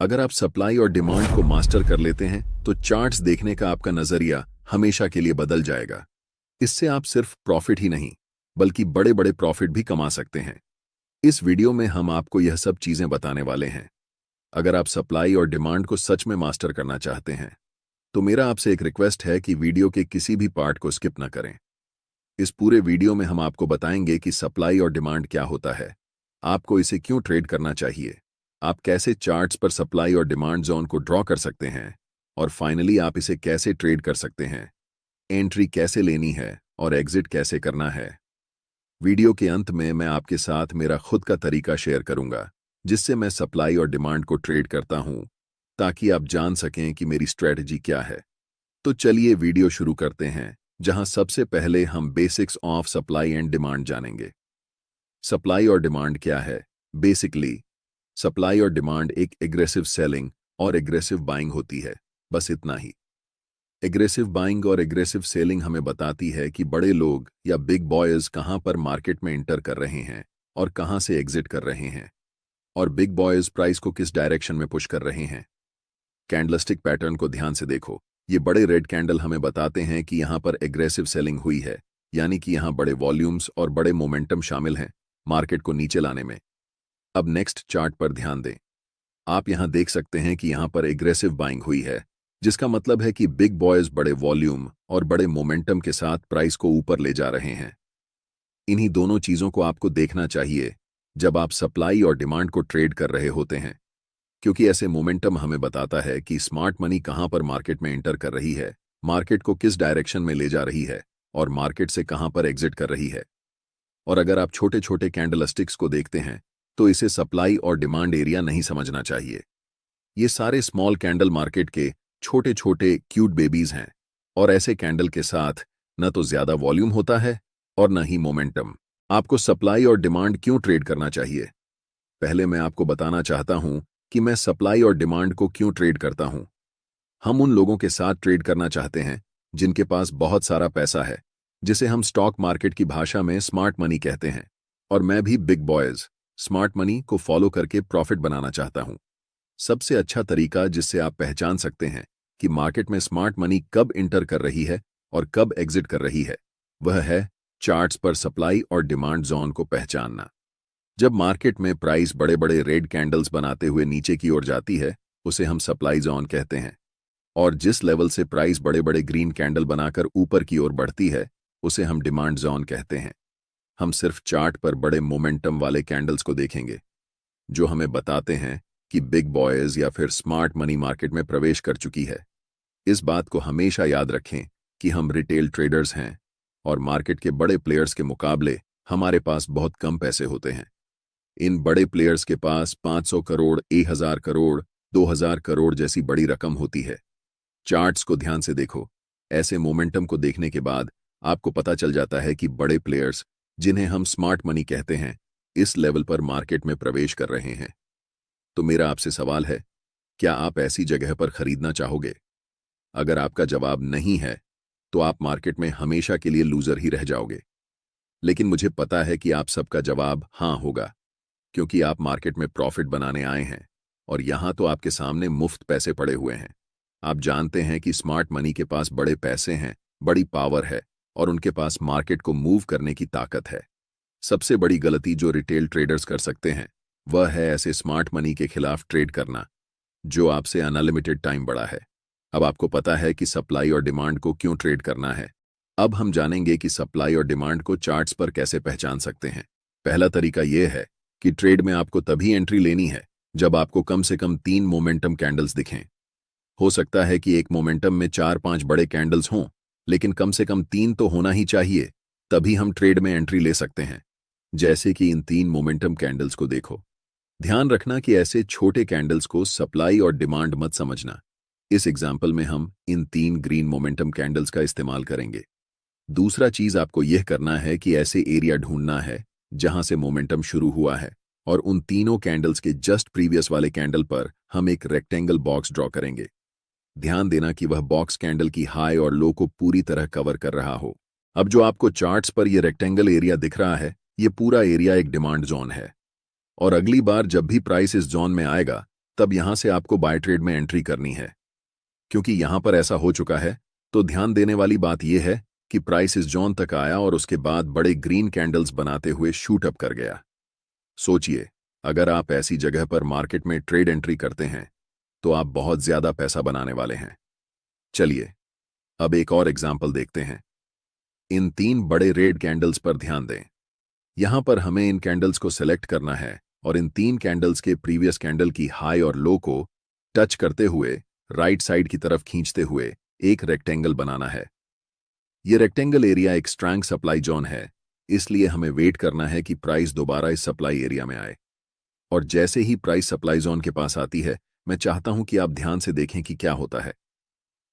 अगर आप सप्लाई और डिमांड को मास्टर कर लेते हैं तो चार्ट्स देखने का आपका नजरिया हमेशा के लिए बदल जाएगा। इससे आप सिर्फ प्रॉफिट ही नहीं बल्कि बड़े बड़े प्रॉफिट भी कमा सकते हैं। इस वीडियो में हम आपको यह सब चीजें बताने वाले हैं। अगर आप सप्लाई और डिमांड को सच में मास्टर करना चाहते हैं तो मेरा आपसे एक रिक्वेस्ट है कि वीडियो के किसी भी पार्ट को स्किप न करें। इस पूरे वीडियो में हम आपको बताएंगे कि सप्लाई और डिमांड क्या होता है, आपको इसे क्यों ट्रेड करना चाहिए, आप कैसे चार्ट्स पर सप्लाई और डिमांड जोन को ड्रॉ कर सकते हैं, और फाइनली आप इसे कैसे ट्रेड कर सकते हैं, एंट्री कैसे लेनी है और एग्जिट कैसे करना है। वीडियो के अंत में मैं आपके साथ मेरा खुद का तरीका शेयर करूंगा जिससे मैं सप्लाई और डिमांड को ट्रेड करता हूं, ताकि आप जान सकें कि मेरी स्ट्रेटजी क्या है। तो चलिए वीडियो शुरू करते हैं, जहां सबसे पहले हम basics of supply and demand जानेंगे। सप्लाई और डिमांड क्या है? बेसिकली सप्लाई और डिमांड एक एग्रेसिव सेलिंग और एग्रेसिव बाइंग होती है, बस इतना ही। एग्रेसिव बाइंग और एग्रेसिव सेलिंग हमें बताती है कि बड़े लोग या बिग बॉयज कहां पर मार्केट में इंटर कर रहे हैं और कहां से एग्जिट कर रहे हैं, और बिग बॉयज प्राइस को किस डायरेक्शन में पुश कर रहे हैं। कैंडलस्टिक पैटर्न को ध्यान से देखो। ये बड़े रेड कैंडल हमें बताते हैं कि यहां पर एग्रेसिव सेलिंग हुई है, यानी कि यहां बड़े वॉल्यूम्स और बड़े मोमेंटम शामिल हैं मार्केट को नीचे लाने में। अब नेक्स्ट चार्ट पर ध्यान दें। आप यहां देख सकते हैं कि यहां पर एग्रेसिव बाइंग हुई है, जिसका मतलब है कि बिग बॉयज बड़े वॉल्यूम और बड़े मोमेंटम के साथ प्राइस को ऊपर ले जा रहे हैं। इन्हीं दोनों चीजों को आपको देखना चाहिए जब आप सप्लाई और डिमांड को ट्रेड कर रहे होते हैं, क्योंकि ऐसे मोमेंटम हमें बताता है कि स्मार्ट मनी कहां पर मार्केट में एंटर कर रही है, मार्केट को किस डायरेक्शन में ले जा रही है और मार्केट से कहां पर एग्जिट कर रही है। और अगर आप छोटे छोटे कैंडलस्टिक्स को देखते हैं तो इसे सप्लाई और डिमांड एरिया नहीं समझना चाहिए। ये सारे स्मॉल कैंडल मार्केट के छोटे छोटे क्यूट बेबीज हैं, और ऐसे कैंडल के साथ न तो ज्यादा वॉल्यूम होता है और न ही मोमेंटम। आपको सप्लाई और डिमांड क्यों ट्रेड करना चाहिए? पहले मैं आपको बताना चाहता हूं कि मैं सप्लाई और डिमांड को क्यों ट्रेड करता हूं। हम उन लोगों के साथ ट्रेड करना चाहते हैं जिनके पास बहुत सारा पैसा है, जिसे हम स्टॉक मार्केट की भाषा में स्मार्ट मनी कहते हैं। और मैं भी बिग बॉयज स्मार्ट मनी को फॉलो करके प्रॉफिट बनाना चाहता हूं। सबसे अच्छा तरीका जिससे आप पहचान सकते हैं कि मार्केट में स्मार्ट मनी कब इंटर कर रही है और कब एग्जिट कर रही है, वह है चार्ट्स पर सप्लाई और डिमांड जोन को पहचानना। जब मार्केट में प्राइस बड़े बड़े रेड कैंडल्स बनाते हुए नीचे की ओर जाती है, उसे हम सप्लाई जोन कहते हैं। और जिस लेवल से प्राइस बड़े बड़े ग्रीन कैंडल बनाकर ऊपर की ओर बढ़ती है, उसे हम डिमांड जोन कहते हैं। हम सिर्फ चार्ट पर बड़े मोमेंटम वाले कैंडल्स को देखेंगे जो हमें बताते हैं कि बिग बॉयज या फिर स्मार्ट मनी मार्केट में प्रवेश कर चुकी है। इस बात को हमेशा याद रखें कि हम रिटेल ट्रेडर्स हैं और मार्केट के बड़े प्लेयर्स के मुकाबले हमारे पास बहुत कम पैसे होते हैं। इन बड़े प्लेयर्स के पास 500 करोड़, 1000 करोड़, 2000 करोड़ जैसी बड़ी रकम होती है। चार्ट्स को ध्यान से देखो। ऐसे मोमेंटम को देखने के बाद आपको पता चल जाता है कि बड़े प्लेयर्स, जिन्हें हम स्मार्ट मनी कहते हैं, इस लेवल पर मार्केट में प्रवेश कर रहे हैं। तो मेरा आपसे सवाल है, क्या आप ऐसी जगह पर खरीदना चाहोगे? अगर आपका जवाब नहीं है तो आप मार्केट में हमेशा के लिए लूजर ही रह जाओगे। लेकिन मुझे पता है कि आप सबका जवाब हाँ होगा, क्योंकि आप मार्केट में प्रॉफिट बनाने आए हैं और यहां तो आपके सामने मुफ्त पैसे पड़े हुए हैं। आप जानते हैं कि स्मार्ट मनी के पास बड़े पैसे हैं, बड़ी पावर है और उनके पास मार्केट को मूव करने की ताकत है। सबसे बड़ी गलती जो रिटेल ट्रेडर्स कर सकते हैं वह है ऐसे स्मार्ट मनी के खिलाफ ट्रेड करना जो आपसे अनलिमिटेड टाइम बड़ा है। अब आपको पता है कि सप्लाई और डिमांड को क्यों ट्रेड करना है। अब हम जानेंगे कि सप्लाई और डिमांड को चार्ट्स पर कैसे पहचान सकते हैं। पहला तरीका यह है कि ट्रेड में आपको तभी एंट्री लेनी है जब आपको कम से कम 3 मोमेंटम कैंडल्स दिखें। हो सकता है कि एक मोमेंटम में 4-5 बड़े कैंडल्स हों, लेकिन कम से कम 3 तो होना ही चाहिए, तभी हम ट्रेड में एंट्री ले सकते हैं। जैसे कि इन 3 मोमेंटम कैंडल्स को देखो। ध्यान रखना कि ऐसे छोटे कैंडल्स को सप्लाई और डिमांड मत समझना। इस एग्जाम्पल में हम इन 3 ग्रीन मोमेंटम कैंडल्स का इस्तेमाल करेंगे। दूसरा चीज आपको यह करना है कि ऐसे एरिया ढूंढना है जहां से मोमेंटम शुरू हुआ है, और उन तीनों कैंडल्स के जस्ट प्रीवियस वाले कैंडल पर हम एक रेक्टेंगल बॉक्स ड्रॉ करेंगे। ध्यान देना कि वह बॉक्स कैंडल की हाई और लो को पूरी तरह कवर कर रहा हो। अब जो आपको चार्ट्स पर यह रेक्टेंगल एरिया दिख रहा है, ये पूरा एरिया एक डिमांड जोन है। और अगली बार जब भी प्राइस इस जोन में आएगा, तब यहां से आपको बाय ट्रेड में एंट्री करनी है। क्योंकि यहां पर ऐसा हो चुका है, तो ध्यान देने वाली बात यह है कि प्राइस इस जोन तक आया और उसके बाद बड़े ग्रीन कैंडल्स बनाते हुए शूट अप कर गया। सोचिए, अगर आप ऐसी जगह पर मार्केट में ट्रेड एंट्री करते हैं तो आप बहुत ज्यादा पैसा बनाने वाले हैं। चलिए अब एक और एग्जाम्पल देखते हैं। इन 3 बड़े रेड कैंडल्स पर ध्यान दें। यहां पर हमें इन कैंडल्स को सिलेक्ट करना है और इन 3 कैंडल्स के प्रीवियस कैंडल की हाई और लो को टच करते हुए राइट साइड की तरफ खींचते हुए एक रेक्टेंगल बनाना है। यह रेक्टेंगल एरिया एक स्ट्रॉन्ग सप्लाई जोन है, इसलिए हमें वेट करना है कि प्राइस दोबारा इस सप्लाई एरिया में आए। और जैसे ही प्राइस सप्लाई जोन के पास आती है, मैं चाहता हूं कि आप ध्यान से देखें कि क्या होता है।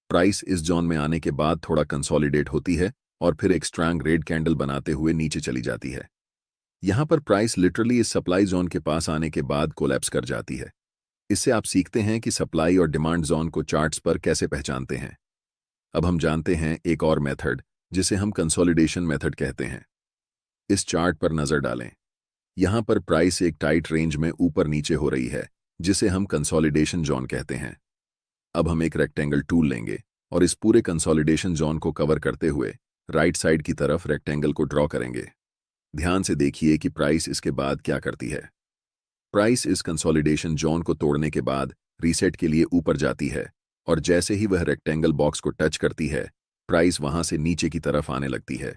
प्राइस इस जोन में आने के बाद थोड़ा कंसोलिडेट होती है और फिर एक स्ट्रॉन्ग रेड कैंडल बनाते हुए नीचे चली जाती है। यहां पर प्राइस लिटरली इस सप्लाई जोन के पास आने के बाद कोलैप्स कर जाती है। इससे आप सीखते हैं कि सप्लाई और डिमांड जोन को चार्ट्स पर कैसे पहचानते हैं। अब हम जानते हैं एक और मेथड, जिसे हम कंसोलिडेशन मेथड कहते हैं। इस चार्ट पर नजर डालें। यहां पर प्राइस एक टाइट रेंज में ऊपर नीचे हो रही है, जिसे हम कंसोलिडेशन जोन कहते हैं। अब हम एक रेक्टेंगल टूल लेंगे और इस पूरे कंसोलिडेशन जोन को कवर करते हुए राइट साइड की तरफ रेक्टेंगल को ड्रॉ करेंगे। ध्यान से देखिए कि प्राइस इसके बाद क्या करती है। प्राइस इस कंसोलिडेशन जोन को तोड़ने के बाद रीसेट के लिए ऊपर जाती है और जैसे ही वह रेक्टेंगल बॉक्स को टच करती है, प्राइस वहां से नीचे की तरफ आने लगती है।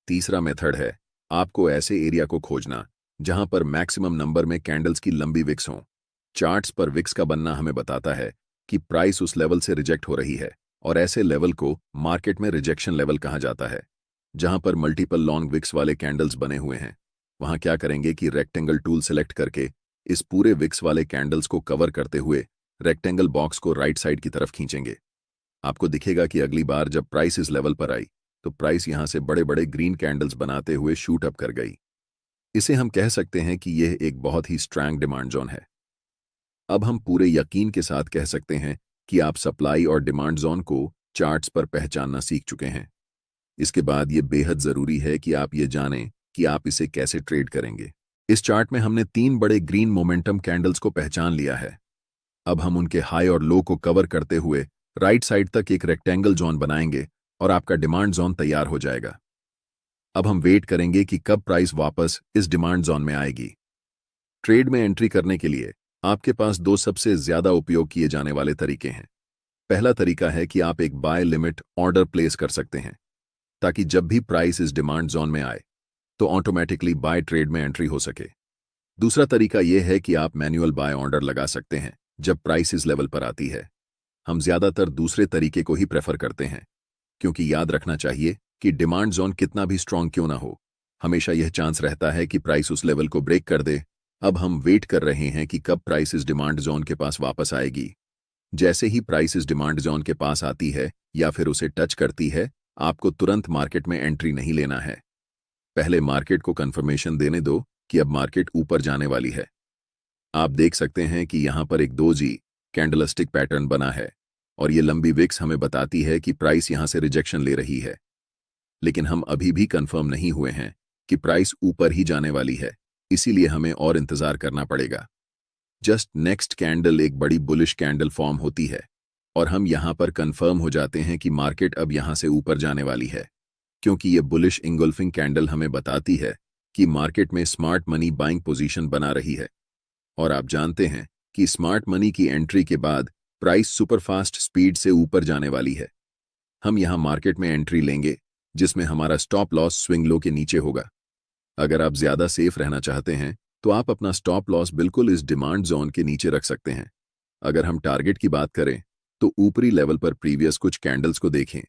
तीसरा मेथड है आपको ऐसे एरिया को खोजना जहां पर मैक्सिमम नंबर में कैंडल्स की लंबी विक्स हों। चार्ट्स पर विक्स का बनना हमें बताता है कि प्राइस उस लेवल से रिजेक्ट हो रही है और ऐसे लेवल को मार्केट में रिजेक्शन लेवल कहा जाता है। जहां पर मल्टीपल लॉन्ग विक्स वाले कैंडल्स बने हुए हैं, वहां क्या करेंगे कि रेक्टेंगल टूल सेलेक्ट करके इस पूरे विक्स वाले कैंडल्स को कवर करते हुए रेक्टेंगल बॉक्स को राइट साइड की तरफ खींचेंगे। आपको दिखेगा कि अगली बार जब प्राइस इस लेवल पर आई तो प्राइस यहां से बड़े बड़े ग्रीन कैंडल्स बनाते हुए शूट अप कर गई। इसे हम कह सकते हैं कि यह एक बहुत ही स्ट्रॉन्ग डिमांड जोन है। अब हम पूरे यकीन के साथ कह सकते हैं कि आप सप्लाई और डिमांड जोन को चार्ट्स पर पहचानना सीख चुके हैं। इसके बाद यह बेहद जरूरी है कि आप ये जानें कि आप इसे कैसे ट्रेड करेंगे। इस चार्ट में हमने 3 बड़े ग्रीन मोमेंटम कैंडल्स को पहचान लिया है। अब हम उनके हाई और लो को कवर करते हुए राइट साइड तक एक रेक्टेंगल जोन बनाएंगे और आपका डिमांड जोन तैयार हो जाएगा। अब हम वेट करेंगे कि कब प्राइस वापस इस डिमांड जोन में आएगी। ट्रेड में एंट्री करने के लिए आपके पास 2 सबसे ज्यादा उपयोग किए जाने वाले तरीके हैं। पहला तरीका है कि आप एक बाय लिमिट ऑर्डर प्लेस कर सकते हैं, ताकि जब भी प्राइस इस डिमांड जोन में आए तो ऑटोमेटिकली बाय ट्रेड में एंट्री हो सके। दूसरा तरीका यह है कि आप मैन्युअल बाय ऑर्डर लगा सकते हैं जब प्राइस इस लेवल पर आती है। हम ज्यादातर दूसरे तरीके को ही प्रेफर करते हैं, क्योंकि याद रखना चाहिए कि डिमांड जोन कितना भी स्ट्रांग क्यों ना हो, हमेशा यह चांस रहता है कि प्राइस उस लेवल को ब्रेक कर दे। अब हम वेट कर रहे हैं कि कब प्राइस इस डिमांड जोन के पास वापस आएगी। जैसे ही प्राइस इस डिमांड जोन के पास आती है या फिर उसे टच करती है, आपको तुरंत मार्केट में एंट्री नहीं लेना है। पहले मार्केट को कंफर्मेशन देने दो कि अब मार्केट ऊपर जाने वाली है। आप देख सकते हैं कि यहां पर एक 2G कैंडलस्टिक पैटर्न बना है और ये लंबी विक्स हमें बताती है कि प्राइस यहां से रिजेक्शन ले रही है। लेकिन हम अभी भी कंफर्म नहीं हुए हैं कि प्राइस ऊपर ही जाने वाली है, इसीलिए हमें और इंतजार करना पड़ेगा। जस्ट नेक्स्ट कैंडल एक बड़ी बुलिश कैंडल फॉर्म होती है और हम यहां पर कंफर्म हो जाते हैं कि मार्केट अब यहां से ऊपर जाने वाली है, क्योंकि ये बुलिश इंगल्फिंग कैंडल हमें बताती है कि मार्केट में स्मार्ट मनी बाइंग पोजीशन बना रही है। और आप जानते हैं कि स्मार्ट मनी की एंट्री के बाद प्राइस सुपरफास्ट स्पीड से ऊपर जाने वाली है। हम यहां मार्केट में एंट्री लेंगे जिसमें हमारा स्टॉप लॉस स्विंग लो के नीचे होगा। अगर आप ज्यादा सेफ रहना चाहते हैं तो आप अपना स्टॉप लॉस बिल्कुल इस डिमांड जोन के नीचे रख सकते हैं। अगर हम टारगेट की बात करें तो ऊपरी लेवल पर प्रीवियस कुछ कैंडल्स को देखें।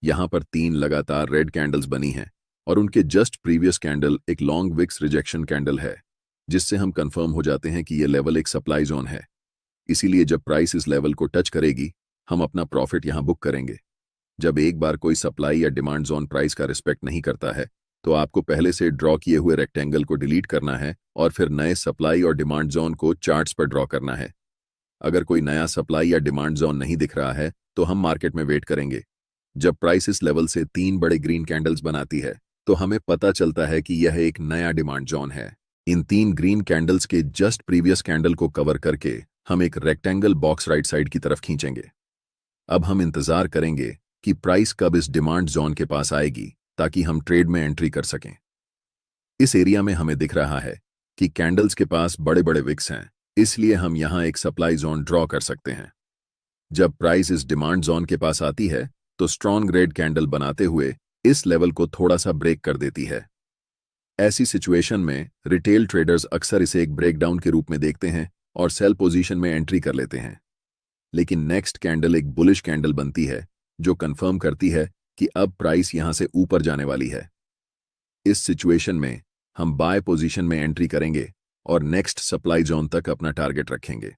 यहां पर 3 लगातार रेड कैंडल्स बनी हैं और उनके जस्ट प्रीवियस कैंडल एक लॉन्ग विक्स रिजेक्शन कैंडल है, जिससे हम कंफर्म हो जाते हैं कि यह लेवल एक सप्लाई जोन है। इसीलिए जब प्राइस इस लेवल को टच करेगी, हम अपना प्रॉफिट यहां बुक करेंगे। जब एक बार कोई सप्लाई या डिमांड जोन प्राइस का रिस्पेक्ट नहीं करता है, तो आपको पहले से ड्रॉ किए हुए रेक्टेंगल को डिलीट करना है और फिर नए सप्लाई और डिमांड जोन को चार्ट्स पर ड्रॉ करना है। अगर कोई नया सप्लाई या डिमांड जोन नहीं दिख रहा है तो हम मार्केट में वेट करेंगे। जब प्राइस इस लेवल से 3 बड़े ग्रीन कैंडल्स बनाती है तो हमें पता चलता है कि यह एक नया डिमांड जोन है। इन 3 ग्रीन कैंडल्स के जस्ट प्रीवियस कैंडल को कवर करके हम एक रेक्टेंगल बॉक्स राइट साइड की तरफ खींचेंगे। अब हम इंतजार करेंगे कि प्राइस कब इस डिमांड जोन के पास आएगी ताकि हम ट्रेड में एंट्री कर सकें। इस एरिया में हमें दिख रहा है कि कैंडल्स के पास बड़े बड़े विक्स हैं, इसलिए हम यहां एक सप्लाई जोन ड्रॉ कर सकते हैं। जब प्राइस इस डिमांड जोन के पास आती है तो स्ट्रॉन्ग रेड कैंडल बनाते हुए इस लेवल को थोड़ा सा ब्रेक कर देती है। ऐसी सिचुएशन में रिटेल ट्रेडर्स अक्सर इसे एक ब्रेकडाउन के रूप में देखते हैं और सेल पोजीशन में एंट्री कर लेते हैं। लेकिन नेक्स्ट कैंडल एक बुलिश कैंडल बनती है जो कंफर्म करती है कि अब प्राइस यहां से ऊपर जाने वाली है। इस सिचुएशन में हम बाय पोजीशन में एंट्री करेंगे और नेक्स्ट सप्लाई जोन तक अपना टारगेट रखेंगे।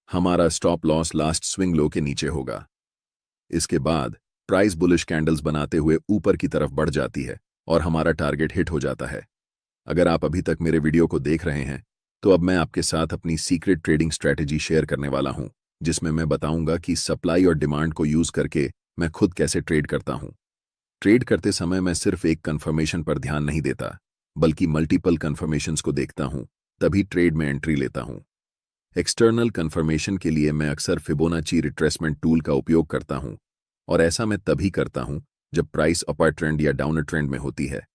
हमारा stop loss last swing low के नीचे होगा। इसके बाद प्राइस बुलिश कैंडल्स बनाते हुए ऊपर की तरफ बढ़ जाती है और हमारा टारगेट हिट हो जाता है। अगर आप अभी तक मेरे वीडियो को देख रहे हैं तो अब मैं आपके साथ अपनी सीक्रेट ट्रेडिंग स्ट्रैटेजी शेयर करने वाला हूं, जिसमें मैं बताऊंगा कि सप्लाई और डिमांड को यूज करके मैं खुद कैसे ट्रेड करता हूं। ट्रेड करते समय मैं सिर्फ एक कंफर्मेशन पर ध्यान नहीं देता, बल्कि मल्टीपल कंफर्मेशंस को देखता हूं, तभी ट्रेड में एंट्री लेता हूं। एक्सटर्नल कंफर्मेशन के लिए मैं अक्सर फिबोनाची रिट्रेसमेंट टूल का उपयोग करता हूं, और ऐसा मैं तभी करता हूं जब प्राइस अपर ट्रेंड या डाउनर ट्रेंड में होती है।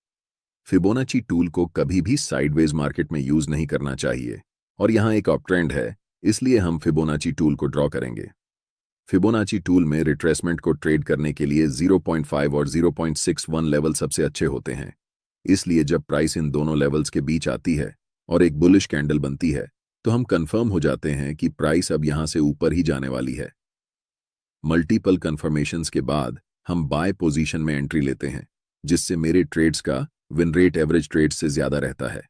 फिबोनाची टूल को कभी भी साइडवेज मार्केट में यूज नहीं करना चाहिए, और यहां एक अप ट्रेंड है, इसलिए हम फिबोनाची टूल को ड्रॉ करेंगे। फिबोनाची टूल में रिट्रेसमेंट को ट्रेड करने के लिए 0.5 और 0.61 लेवल सबसे अच्छे होते हैं। इसलिए जब प्राइस इन दोनों लेवल्स के बीच आती है और एक बुलिश कैंडल बनती है तो हम कंफर्म हो जाते हैं कि प्राइस अब यहां से ऊपर ही जाने वाली है। मल्टीपल कंफर्मेशंस के बाद हम बाय पोजीशन में एंट्री लेते हैं, जिससे मेरे ट्रेड्स का विन रेट एवरेज ट्रेड्स से ज्यादा रहता है।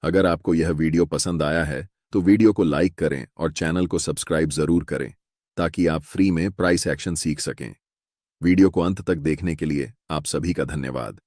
अगर आपको यह वीडियो पसंद आया है तो वीडियो को लाइक करें और चैनल को सब्सक्राइब जरूर करें ताकि आप फ्री में प्राइस एक्शन सीख सकें। वीडियो को अंत तक देखने के लिए आप सभी का धन्यवाद।